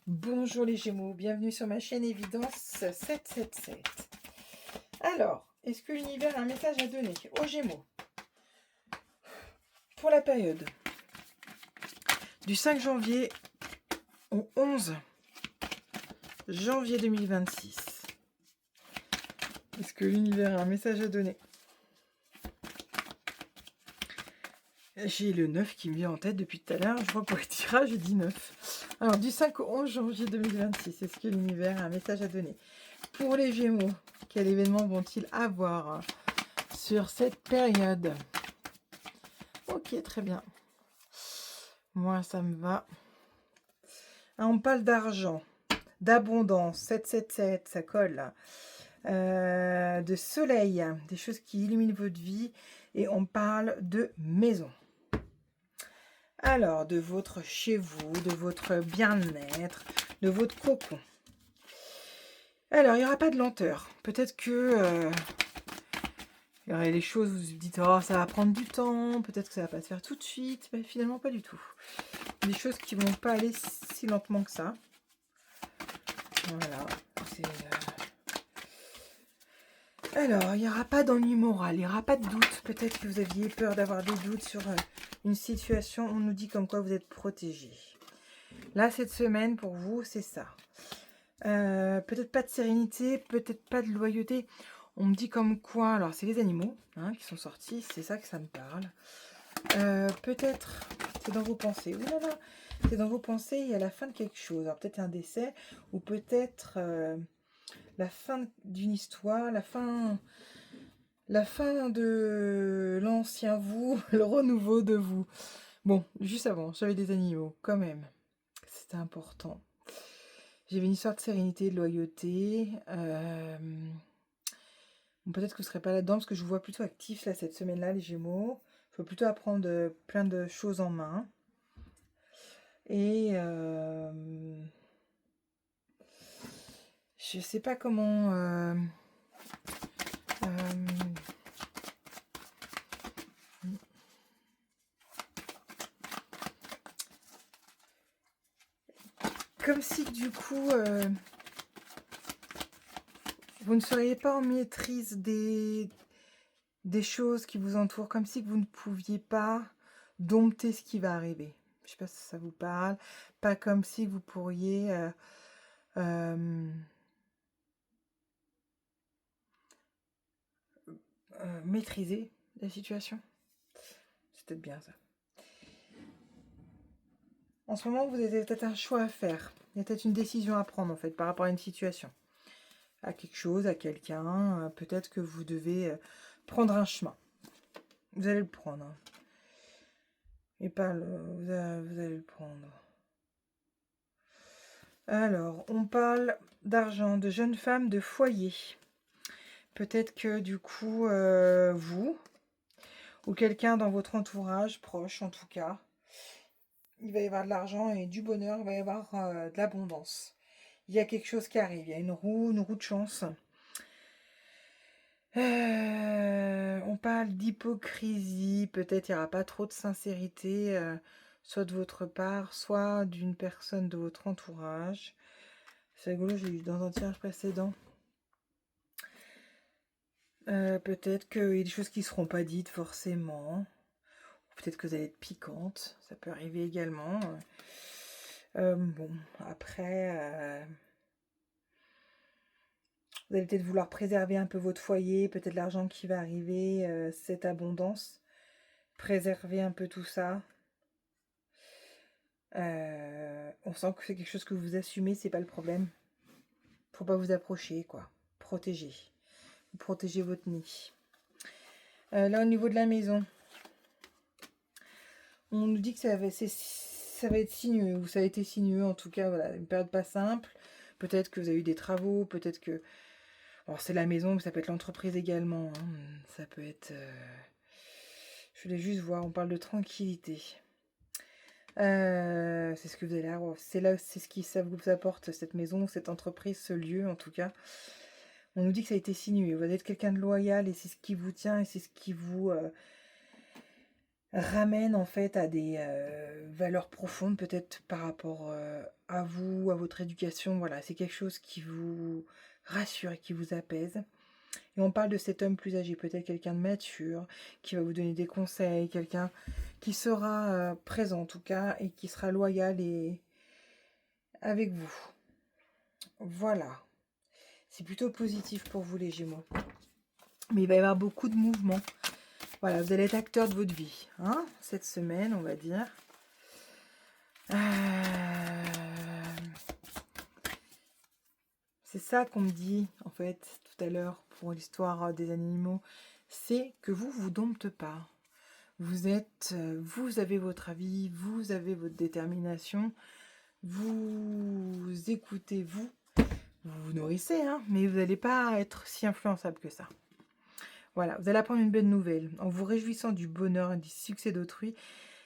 Bonjour les Gémeaux, bienvenue sur ma chaîne Évidence 777. Alors, est-ce que l'univers a un message à donner aux Gémeaux pour la période du 5 janvier au 11 janvier 2026? Est-ce que l'univers a un message à donner? J'ai le 9 qui me vient en tête depuis tout à l'heure. Je crois que pour le tirage, j'ai dit 9. Alors, du 5 au 11 janvier 2026, est-ce que l'univers a un message à donner pour les Gémeaux? Quel événement vont-ils avoir sur cette période? Ok, très bien. Moi, ça me va. Ah, on parle d'argent, d'abondance, 777, ça colle. De soleil, des choses qui illuminent votre vie. Et on parle de maison. Alors, de votre chez vous, de votre bien-être, de votre cocon. Alors, il n'y aura pas de lenteur. Peut-être que il y aurait des choses où vous vous dites, oh, ça va prendre du temps, peut-être que ça va pas se faire tout de suite, mais finalement pas du tout. Des choses qui vont pas aller si lentement que ça. Voilà. Alors, il n'y aura pas d'ennui moral, il n'y aura pas de doute. Peut-être que vous aviez peur d'avoir des doutes sur une situation. On nous dit comme quoi vous êtes protégé. Là, cette semaine, pour vous, c'est ça. Peut-être pas de sérénité, peut-être pas de loyauté. On me dit comme quoi, alors c'est les animaux qui sont sortis, c'est ça que ça me parle. Peut-être, c'est dans vos pensées. Ouh là là, c'est dans vos pensées, il y a la fin de quelque chose. Alors peut-être un décès, ou peut-être la fin d'une histoire, la fin de l'ancien vous, le renouveau de vous. Bon, juste avant, j'avais des animaux, quand même. C'était important. J'avais une histoire de sérénité, de loyauté. Bon, peut-être que vous ne serez pas là-dedans, parce que je vous vois plutôt actif là, cette semaine-là, les Gémeaux. Il faut plutôt apprendre plein de choses en main. Et je sais pas comment... comme si du coup... vous ne seriez pas en maîtrise des choses qui vous entourent, comme si vous ne pouviez pas dompter ce qui va arriver. Je ne sais pas si ça vous parle. Pas comme si vous pourriez maîtriser la situation. C'est peut-être bien ça. En ce moment, vous avez peut-être un choix à faire. Il y a peut-être une décision à prendre en fait par rapport à une situation, à quelque chose, à quelqu'un. Peut-être que vous devez prendre un chemin. Vous allez le prendre. Et pas vous allez le prendre. Alors, on parle d'argent, de jeunes femmes, de foyer. Peut-être que du coup, vous, ou quelqu'un dans votre entourage, proche en tout cas, il va y avoir de l'argent et du bonheur, il va y avoir de l'abondance. Il y a quelque chose qui arrive, il y a une roue de chance. On parle d'hypocrisie, peut-être il n'y aura pas trop de sincérité, soit de votre part, soit d'une personne de votre entourage. C'est rigolo, j'ai eu dans un tirage précédent. Peut-être qu'il y a des choses qui ne seront pas dites forcément. Peut-être que vous allez être piquante, ça peut arriver également. Bon, après, vous allez peut-être vouloir préserver un peu votre foyer, peut-être l'argent qui va arriver, cette abondance. Préserver un peu tout ça. On sent que c'est quelque chose que vous assumez, c'est pas le problème. Faut pas vous approcher, quoi. Protéger. Protégez votre nid. Là, au niveau de la maison, on nous dit que ça va être sinueux, ou ça a été sinueux, en tout cas, voilà, une période pas simple. Peut-être que vous avez eu des travaux, peut-être que... Alors, c'est la maison, mais ça peut être l'entreprise également. Ça peut être... Je voulais juste voir, on parle de tranquillité. C'est ce que vous allez avoir. C'est ce qui ça vous apporte, cette maison, cette entreprise, ce lieu, en tout cas. On nous dit que ça a été sinueux. Vous allez être quelqu'un de loyal, et c'est ce qui vous tient, et c'est ce qui vous... ramène en fait à des valeurs profondes, peut-être par rapport à vous, à votre éducation. Voilà, c'est quelque chose qui vous rassure et qui vous apaise. Et on parle de cet homme plus âgé, peut-être quelqu'un de mature, qui va vous donner des conseils, quelqu'un qui sera présent en tout cas, et qui sera loyal et avec vous. Voilà, c'est plutôt positif pour vous les Gémeaux. Mais il va y avoir beaucoup de mouvements. Voilà, vous allez être acteur de votre vie, hein, cette semaine, on va dire. C'est ça qu'on me dit, en fait, tout à l'heure, pour l'histoire des animaux. C'est que vous vous domptez pas. Vous avez votre avis, vous avez votre détermination, vous écoutez, vous vous nourrissez, hein, mais vous n'allez pas être si influençable que ça. Voilà, vous allez apprendre une belle nouvelle. En vous réjouissant du bonheur et du succès d'autrui,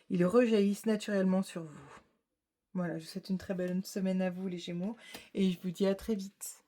ils rejaillissent naturellement sur vous. Voilà, je vous souhaite une très belle semaine à vous les Gémeaux, et je vous dis à très vite.